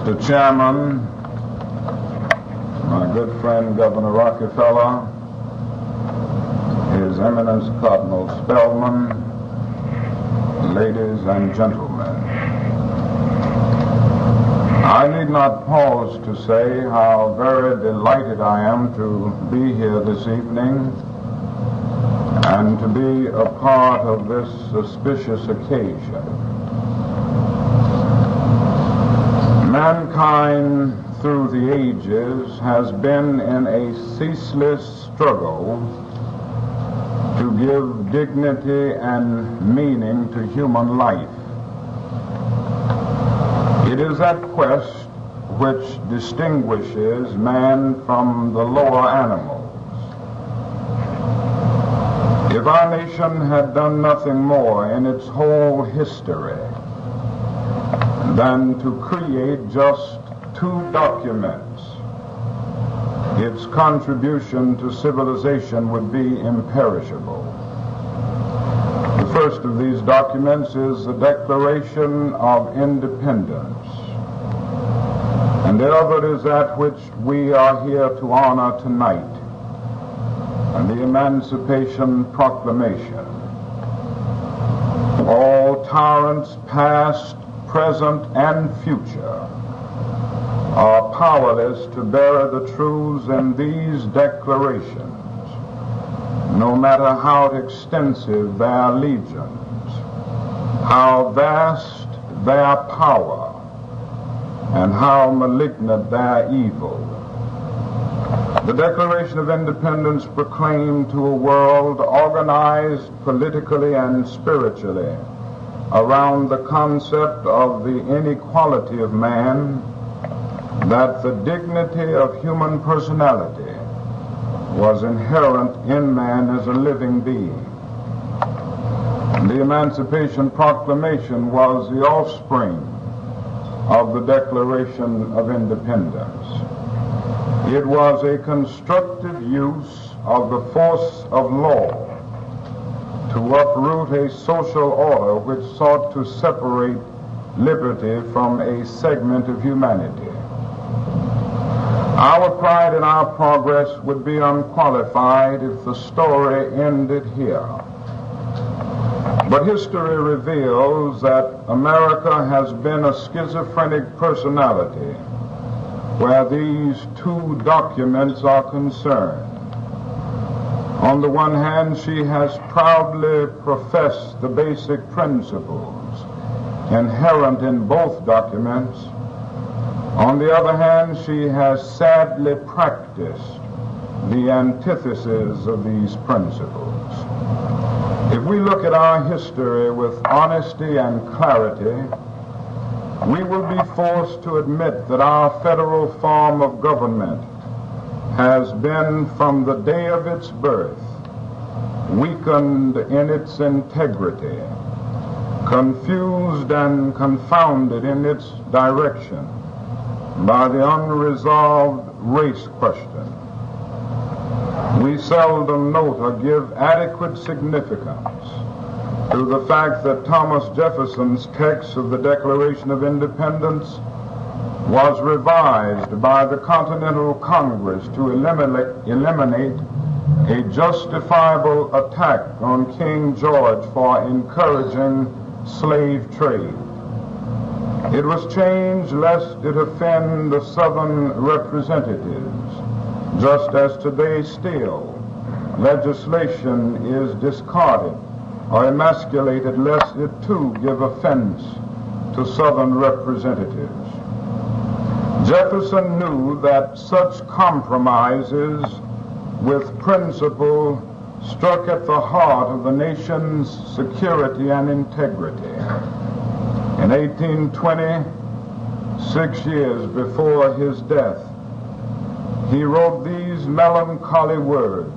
Mr. Chairman, my good friend Governor Rockefeller, His Eminence Cardinal Spellman, ladies and gentlemen, I need not pause to say how very delighted I am to be here this evening and to be a part of this auspicious occasion. Mankind through the ages has been in a ceaseless struggle to give dignity and meaning to human life. It is that quest which distinguishes man from the lower animals. If our nation had done nothing more in its whole history than to create just two documents, its contribution to civilization would be imperishable. The first of these documents is the Declaration of Independence, and the other is that which we are here to honor tonight, and the Emancipation Proclamation. All tyrants, past, present, and future, are powerless to bear the truths in these declarations, no matter how extensive their legions, how vast their power, and how malignant their evil. The Declaration of Independence proclaimed to a world organized politically and spiritually around the concept of the inequality of man, that the dignity of human personality was inherent in man as a living being. The Emancipation Proclamation was the offspring of the Declaration of Independence. It was a constructive use of the force of law to uproot a social order which sought to separate liberty from a segment of humanity. Our pride in our progress would be unqualified if the story ended here. But history reveals that America has been a schizophrenic personality where these two documents are concerned. On the one hand, she has proudly professed the basic principles inherent in both documents. On the other hand, she has sadly practiced the antithesis of these principles. If we look at our history with honesty and clarity, we will be forced to admit that our federal form of government has been, from the day of its birth, weakened in its integrity, confused and confounded in its direction by the unresolved race question. We seldom note or give adequate significance to the fact that Thomas Jefferson's text of the Declaration of Independence was revised by the Continental Congress to eliminate a justifiable attack on King George for encouraging slave trade. It was changed lest it offend the Southern representatives, just as today still legislation is discarded or emasculated lest it too give offense to Southern representatives. Jefferson knew that such compromises with principle struck at the heart of the nation's security and integrity. In 1820, 6 years before his death, he wrote these melancholy words: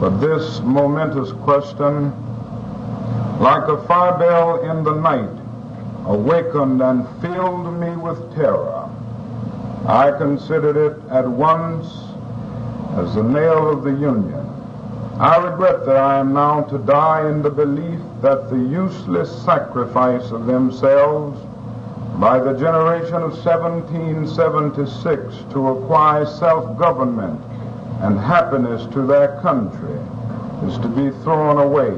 "But this momentous question, like a fire bell in the night, awakened and filled me with terror. I considered it at once as the nail of the Union. I regret that I am now to die in the belief that the useless sacrifice of themselves by the generation of 1776 to acquire self-government and happiness to their country is to be thrown away.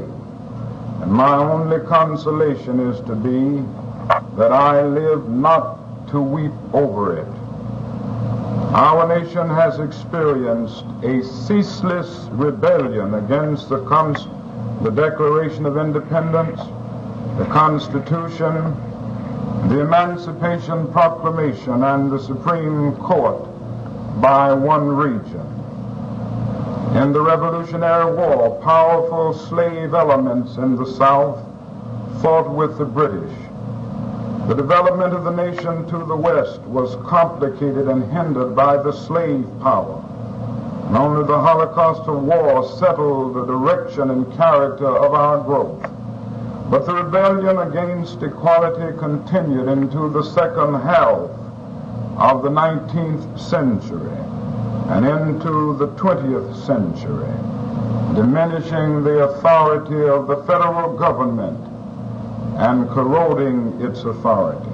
And my only consolation is to be that I live not to weep over it. Our nation has experienced a ceaseless rebellion against the Declaration of Independence, the Constitution, the Emancipation Proclamation, and the Supreme Court by one region. In the Revolutionary War, powerful slave elements in the South fought with the British. The development of the nation to the West was complicated and hindered by the slave power. And only the Holocaust of war settled the direction and character of our growth. But the rebellion against equality continued into the second half of the 19th century and into the 20th century, diminishing the authority of the federal government and corroding its authority.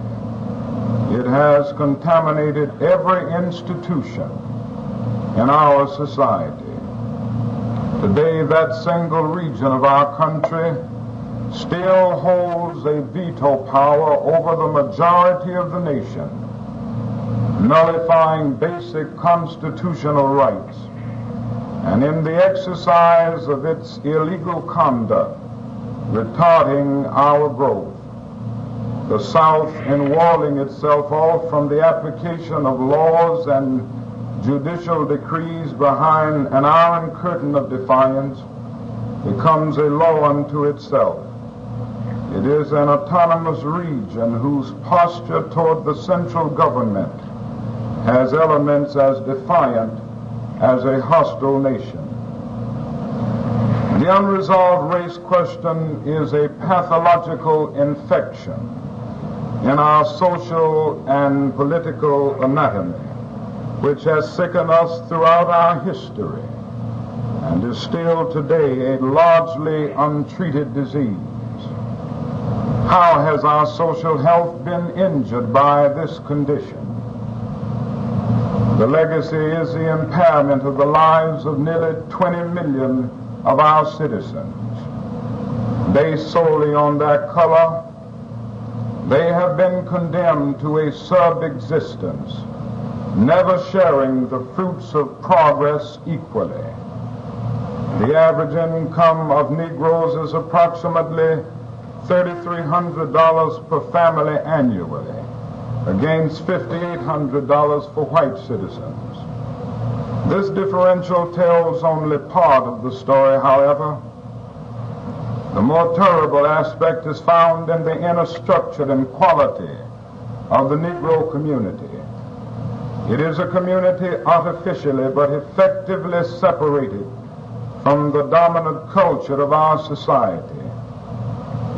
It has contaminated every institution in our society. Today, that single region of our country still holds a veto power over the majority of the nation, nullifying basic constitutional rights, and in the exercise of its illegal conduct, retarding our growth. The South, in walling itself off from the application of laws and judicial decrees behind an iron curtain of defiance, becomes a law unto itself. It is an autonomous region whose posture toward the central government has elements as defiant as a hostile nation. The unresolved race question is a pathological infection in our social and political anatomy, which has sickened us throughout our history and is still today a largely untreated disease. How has our social health been injured by this condition? The legacy is the impairment of the lives of nearly 20 million of our citizens. Based solely on their color, they have been condemned to a sub-existence, never sharing the fruits of progress equally. The average income of Negroes is approximately $3,300 per family annually, against $5,800 for white citizens. This differential tells only part of the story, however. The more terrible aspect is found in the inner structure and quality of the Negro community. It is a community artificially but effectively separated from the dominant culture of our society.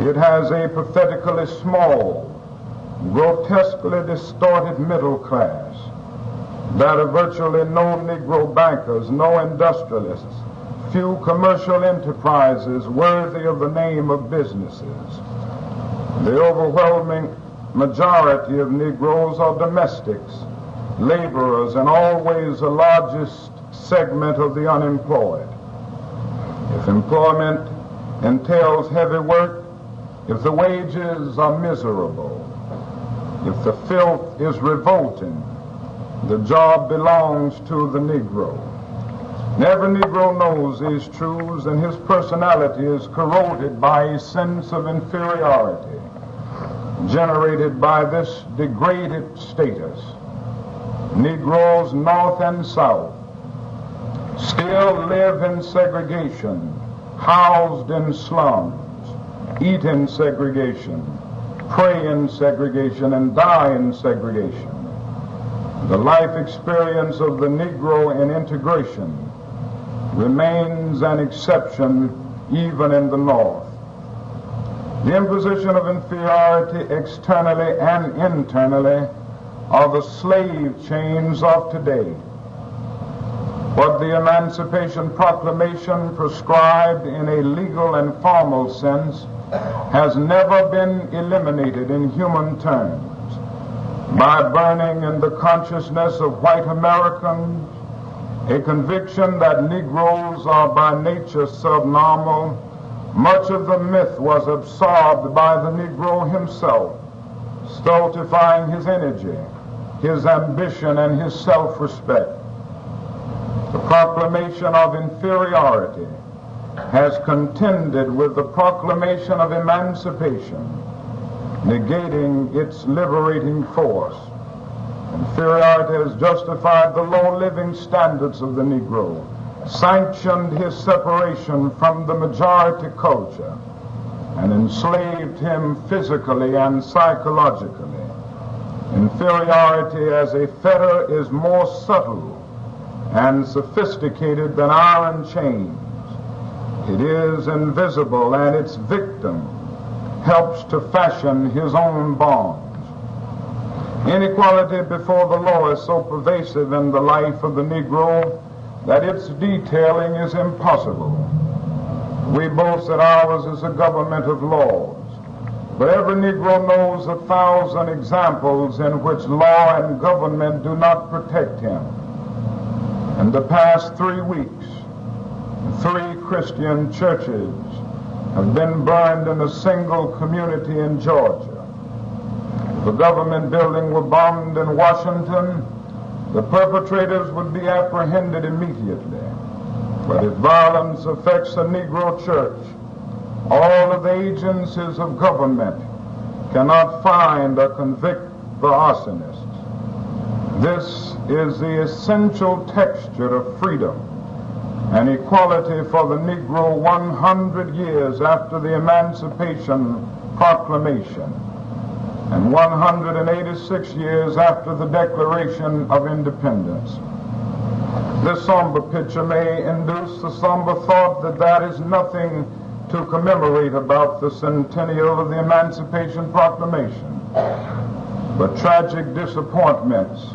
It has a pathetically small, grotesquely distorted middle class. There are virtually no Negro bankers, no industrialists, few commercial enterprises worthy of the name of businesses. The overwhelming majority of Negroes are domestics, laborers, and always the largest segment of the unemployed. If employment entails heavy work, if the wages are miserable, if the filth is revolting, the job belongs to the Negro. And every Negro knows these truths, and his personality is corroded by a sense of inferiority generated by this degraded status. Negroes, North and South, still live in segregation, housed in slums, eat in segregation, pray in segregation, and die in segregation. The life experience of the Negro in integration remains an exception even in the North. The imposition of inferiority externally and internally are the slave chains of today. What the Emancipation Proclamation prescribed in a legal and formal sense has never been eliminated in human terms. by burning in the consciousness of white Americans a conviction that Negroes are by nature subnormal, much of the myth was absorbed by the Negro himself, stultifying his energy, his ambition, and his self-respect. The proclamation of inferiority has contended with the proclamation of emancipation, negating its liberating force. Inferiority has justified the low living standards of the Negro, sanctioned his separation from the majority culture, and enslaved him physically and psychologically. Inferiority as a fetter is more subtle and sophisticated than iron chains. It is invisible, and its victim helps to fashion his own bonds. Inequality before the law is so pervasive in the life of the Negro that its detailing is impossible. We boast that ours is a government of laws, but every Negro knows 1,000 examples in which law and government do not protect him. In the past 3 weeks, 3 Christian churches have been burned in a single community in Georgia. If a government building were bombed in Washington, the perpetrators would be apprehended immediately. But if violence affects a Negro church, all of the agencies of government cannot find or convict the arsonists. This is the essential texture of freedom and equality for the Negro 100 years after the Emancipation Proclamation and 186 years after the Declaration of Independence. This somber picture may induce the somber thought that there is nothing to commemorate about the centennial of the Emancipation Proclamation, but tragic disappointments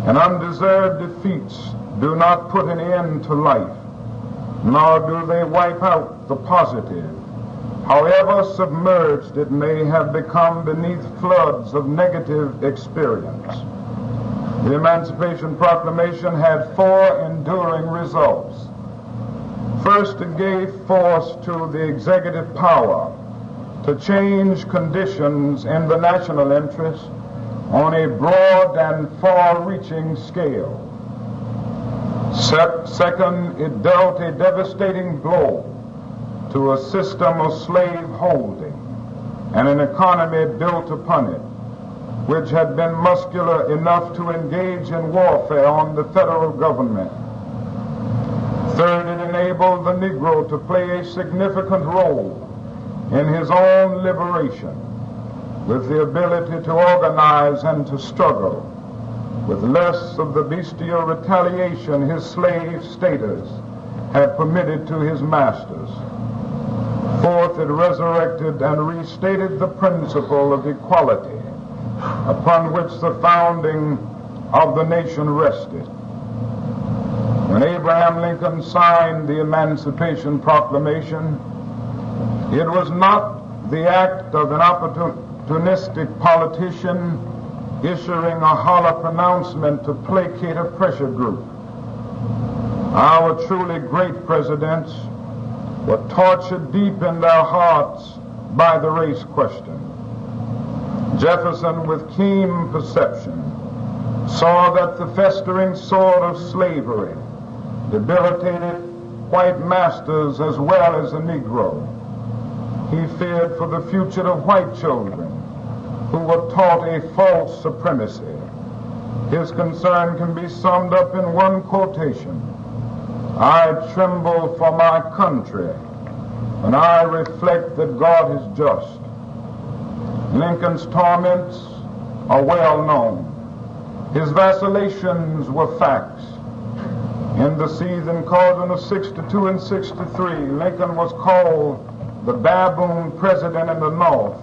and undeserved defeats do not put an end to life, nor do they wipe out the positive, however submerged it may have become beneath floods of negative experience. The Emancipation Proclamation had 4 enduring results. First, it gave force to the executive power to change conditions in the national interest on a broad and far-reaching scale. Second, it dealt a devastating blow to a system of slave holding and an economy built upon it, which had been muscular enough to engage in warfare on the federal government. Third, it enabled the Negro to play a significant role in his own liberation, with the ability to organize and to struggle, with less of the bestial retaliation his slave status had permitted to his masters. Fourth, it resurrected and restated the principle of equality upon which the founding of the nation rested. When Abraham Lincoln signed the Emancipation Proclamation, it was not the act of an opportunistic politician issuing a hollow pronouncement to placate a pressure group. Our truly great presidents were tortured deep in their hearts by the race question. Jefferson, with keen perception, saw that the festering sword of slavery debilitated white masters as well as the Negro. He feared for the future of white children who were taught a false supremacy. His concern can be summed up in one quotation: "I tremble for my country, and I reflect that God is just." Lincoln's torments are well known. His vacillations were facts. In the seething cauldron of 62 and 63, Lincoln was called the baboon president in the North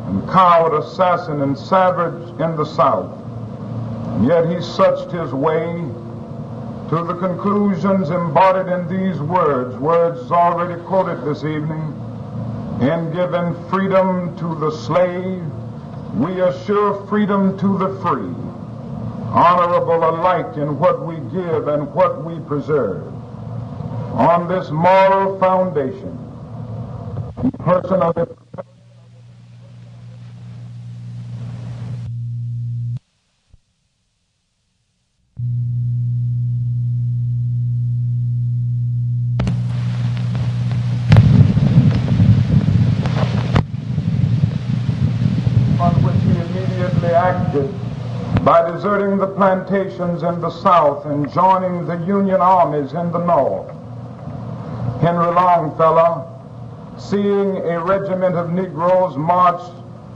and coward, assassin, and savage in the South. And yet he searched his way to the conclusions embodied in these words already quoted this evening: "In giving freedom to the slave, We assure freedom to the free, honorable alike in what we give and what we preserve. On this moral foundation, the person of the on which he immediately acted by deserting the plantations in the South and joining the Union armies in the North. Henry Longfellow, seeing a regiment of Negroes march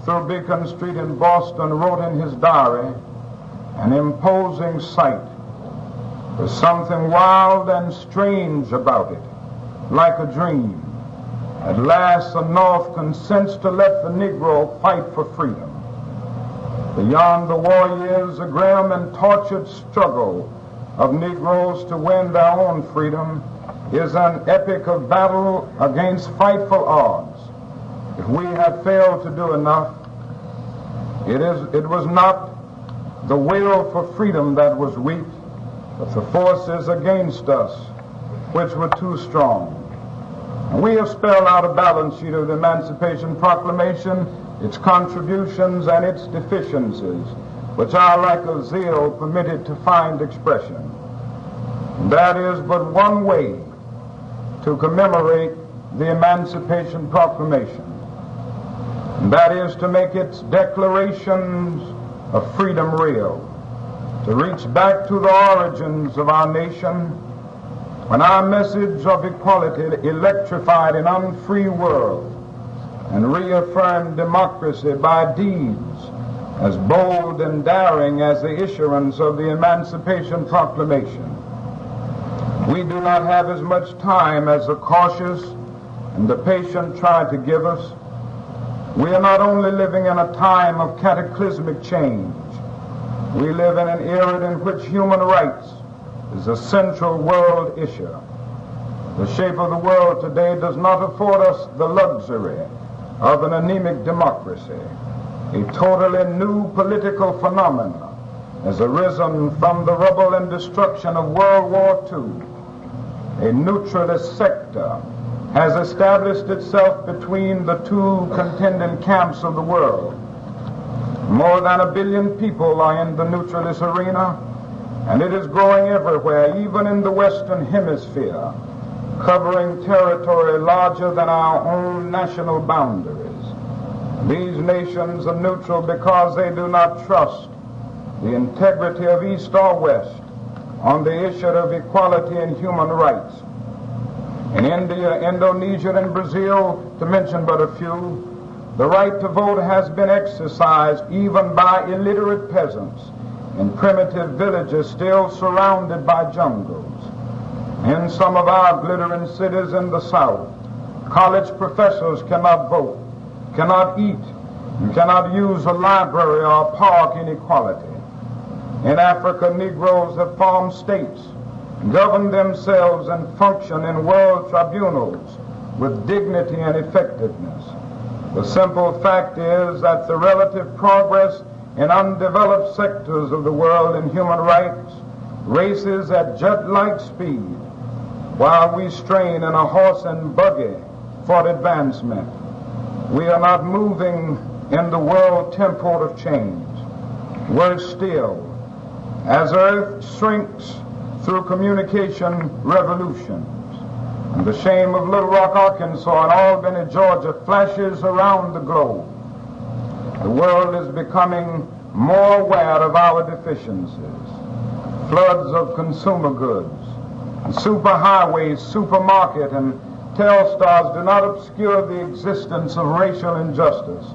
through Beacon Street in Boston, wrote in his diary, "An imposing sight. There's something wild and strange about it, like a dream. At last the North consents to let the Negro fight for freedom. Beyond the war years, the grim and tortured struggle of Negroes to win their own freedom is an epic of battle against frightful odds. If we have failed to do enough, it was not the will for freedom that was weak, but the forces against us which were too strong." And we have spelled out a balance sheet of the Emancipation Proclamation, its contributions and its deficiencies, which our lack of zeal permitted to find expression. And that is but one way to commemorate the Emancipation Proclamation. And that is to make its declarations of freedom real, to reach back to the origins of our nation, when our message of equality electrified an unfree world and reaffirmed democracy by deeds as bold and daring as the issuance of the Emancipation Proclamation. We do not have as much time as the cautious and the patient try to give us. We are not only living in a time of cataclysmic change, we live in an era in which human rights is a central world issue. The shape of the world today does not afford us the luxury of an anemic democracy. A totally new political phenomenon has arisen from the rubble and destruction of World War II. A neutralist sector has established itself between the two contending camps of the world. More than 1 billion people are in the neutralist arena, and it is growing everywhere, even in the Western Hemisphere, covering territory larger than our own national boundaries. These nations are neutral because they do not trust the integrity of East or West on the issue of equality and human rights. In India, Indonesia, and Brazil, to mention but a few, the right to vote has been exercised even by illiterate peasants in primitive villages still surrounded by jungles. In some of our glittering cities in the South, college professors cannot vote, cannot eat, and cannot use a library or a park in equality. In Africa, Negroes have formed states, govern themselves, and function in world tribunals with dignity and effectiveness. The simple fact is that the relative progress in undeveloped sectors of the world in human rights races at jet-like speed, while we strain in a horse and buggy for advancement. We are not moving in the world tempo of change. Worse still, as Earth shrinks through communication revolutions, and the shame of Little Rock, Arkansas, and Albany, Georgia flashes around the globe, the world is becoming more aware of our deficiencies. Floods of consumer goods, superhighways, supermarket, and Telstars do not obscure the existence of racial injustice.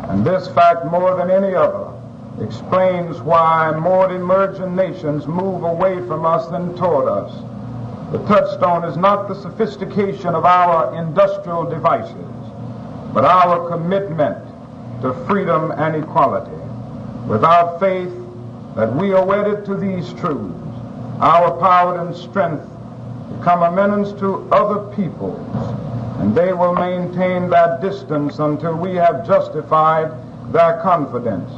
And this fact, more than any other, explains why more emerging nations move away from us than toward us. The touchstone is not the sophistication of our industrial devices, but our commitment to freedom and equality. Without faith that we are wedded to these truths, our power and strength become a menace to other peoples, and they will maintain that distance until we have justified their confidence.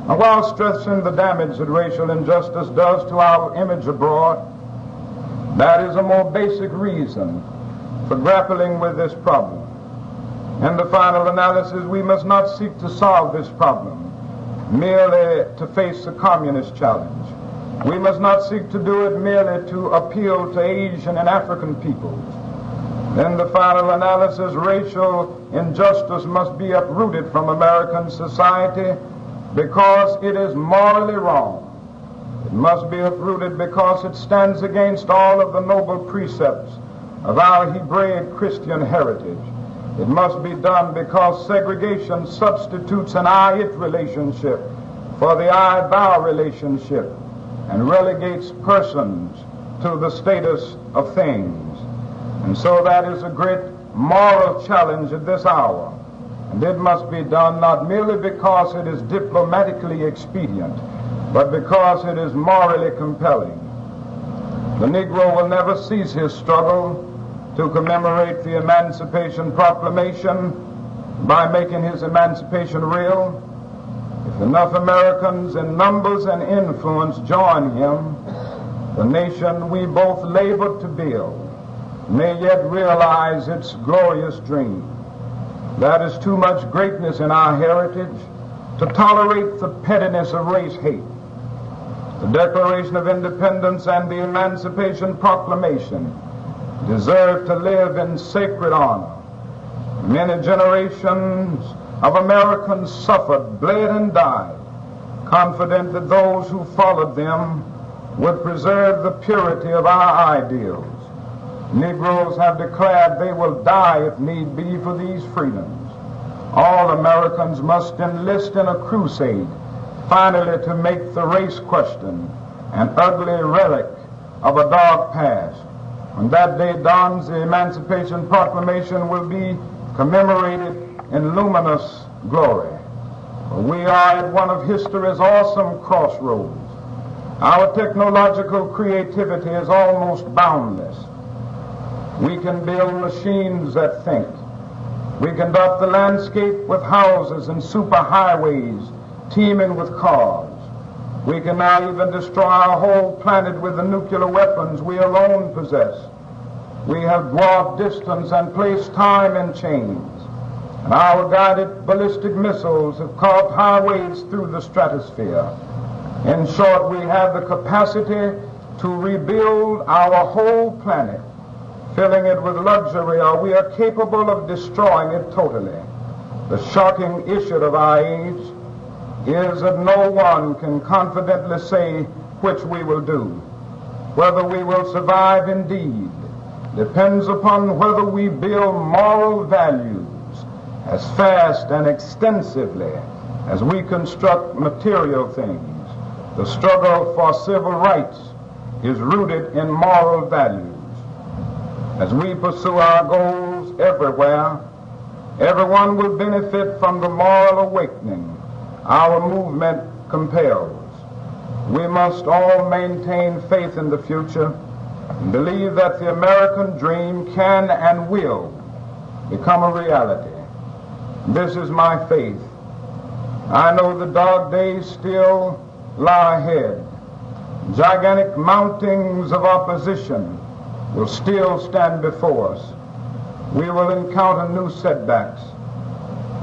And while stressing the damage that racial injustice does to our image abroad, that is a more basic reason for grappling with this problem. In the final analysis, we must not seek to solve this problem merely to face the communist challenge. We must not seek to do it merely to appeal to Asian and African peoples. In the final analysis, racial injustice must be uprooted from American society because it is morally wrong. It must be uprooted because it stands against all of the noble precepts of our Hebraic Christian heritage. It must be done because segregation substitutes an I-it relationship for the I-thou relationship and relegates persons to the status of things. And so that is a great moral challenge at this hour. And it must be done not merely because it is diplomatically expedient, but because it is morally compelling. The Negro will never cease his struggle to commemorate the Emancipation Proclamation by making his emancipation real. If enough Americans in numbers and influence join him, the nation we both labored to build may yet realize its glorious dream. That is too much greatness in our heritage to tolerate the pettiness of race hate. The Declaration of Independence and the Emancipation Proclamation deserve to live in sacred honor. Many generations of Americans suffered, bled, and died, confident that those who followed them would preserve the purity of our ideals. Negroes have declared they will die if need be for these freedoms. All Americans must enlist in a crusade, finally to make the race question an ugly relic of a dark past. When that day dawns, the Emancipation Proclamation will be commemorated in luminous glory. We are at one of history's awesome crossroads. Our technological creativity is almost boundless. We can build machines that think. We can dot the landscape with houses and superhighways teeming with cars. We can now even destroy our whole planet with the nuclear weapons we alone possess. We have dwarfed distance and placed time in chains. And our guided ballistic missiles have carved highways through the stratosphere. In short, we have the capacity to rebuild our whole planet, filling it with luxury, or we are capable of destroying it totally. The shocking issue of our age is that no one can confidently say which we will do. Whether we will survive indeed depends upon whether we build moral values as fast and extensively as we construct material things. The struggle for civil rights is rooted in moral values. As we pursue our goals everywhere, everyone will benefit from the moral awakening our movement compels. We must all maintain faith in the future and believe that the American dream can and will become a reality. This is my faith. I know the dark days still lie ahead. Gigantic mountings of opposition will still stand before us. We will encounter new setbacks,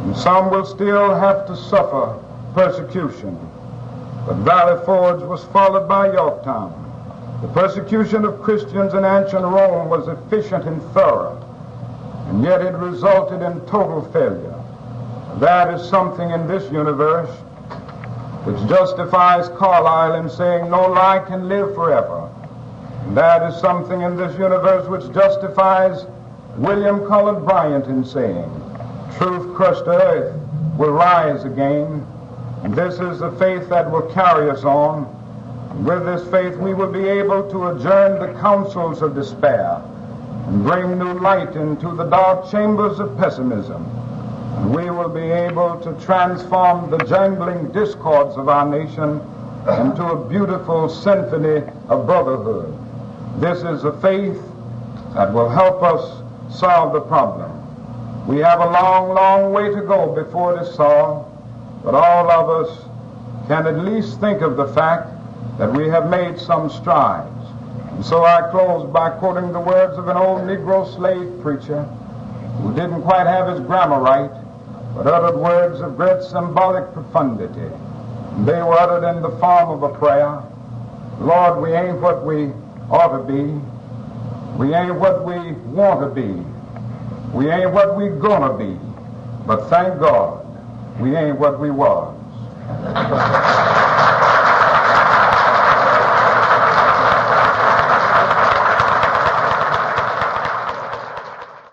and some will still have to suffer persecution. But Valley Forge was followed by Yorktown. The persecution of Christians in ancient Rome was efficient and thorough, and yet it resulted in total failure. That is something in this universe which justifies Carlyle in saying no lie can live forever. And that is something in this universe which justifies William Cullen Bryant in saying truth crushed to earth will rise again. And this is the faith that will carry us on. And with this faith we will be able to adjourn the councils of despair and bring new light into the dark chambers of pessimism. And we will be able to transform the jangling discords of our nation into a beautiful symphony of brotherhood. This is a faith that will help us solve the problem. We have a long, long way to go before it is solved, but all of us can at least think of the fact that we have made some strides. And so I close by quoting the words of an old Negro slave preacher who didn't quite have his grammar right, but uttered words of great symbolic profundity. And they were uttered in the form of a prayer. Lord, we ain't what we ought to be. We ain't what we want to be. We ain't what we gonna be. But thank God, we ain't what we was.